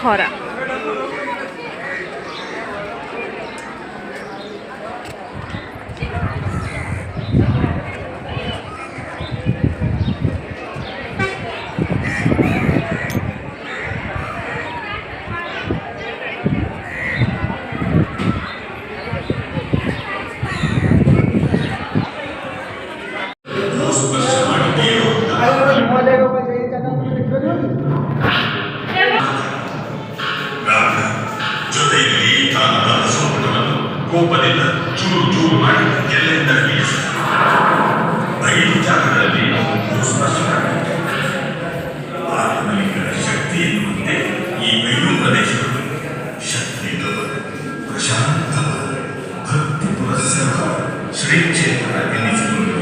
ଖରା। ಕೋಪದಿಂದ ಚೂರು ಚೂರು ಮಾಡಿ ಎಲ್ಲೆಂದ ಐದು ಜಾಗಗಳಲ್ಲಿ ಆತ್ಮಲಿಂಗದ ಶಕ್ತಿ ಎನ್ನುವಂತೆ ಈ ಐದು ಪ್ರದೇಶಗಳು ಶಕ್ತಿಯುತವಾದ ಪ್ರಶಾಂತವಾದ ಭಕ್ತಿ ಪುರಸ್ಸರ ಶ್ರೀ ಕ್ಷೇತ್ರ ಎನ್ನಿಸಿಕೊಂಡು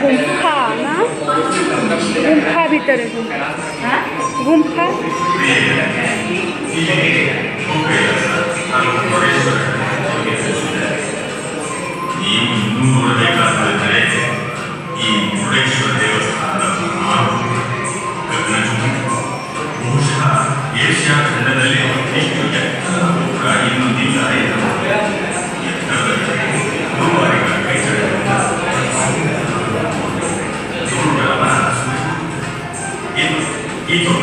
गुम्फा ना गुम्फा भीतर गुम्फा ಏಷ್ಯಾ ಖಂಡದಲ್ಲಿ ಎಷ್ಟು ಎತ್ತರ ಇನ್ನೊಂದಿಲ್ಲ ಇದು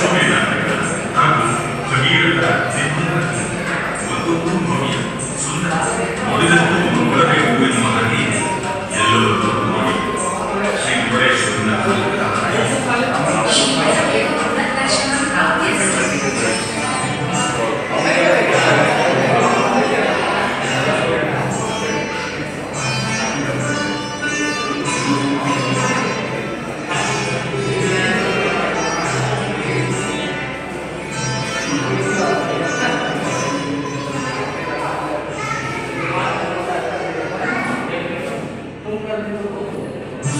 ಸಂವಿಧಾನಗಳ ಹಾಗೂ ಭಗೀರಥ ಒಂದೊಂದು ಭವ್ಯ ಸುಂದರ ನೋಡಿದಂತೂ ನೋಡಬೇಕು ಎನ್ನುವ ಹಾಗೆ ಎಲ್ಲರೂ ನೋಡಿ ಶ್ರೀ ಮುರುಡೇಶ್ವರನ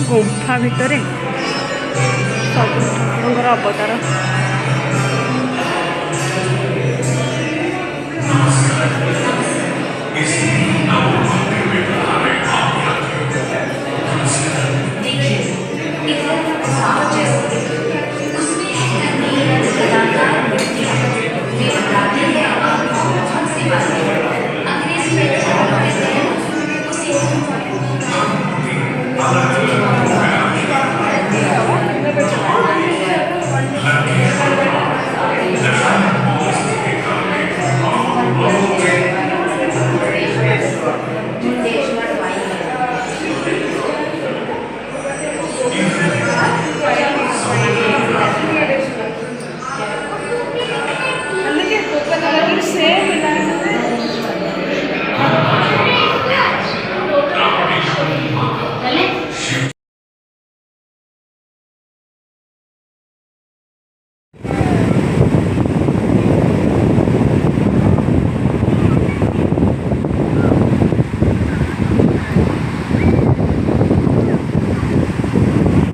गुम्फा भितर सब ठाकुर अवतार।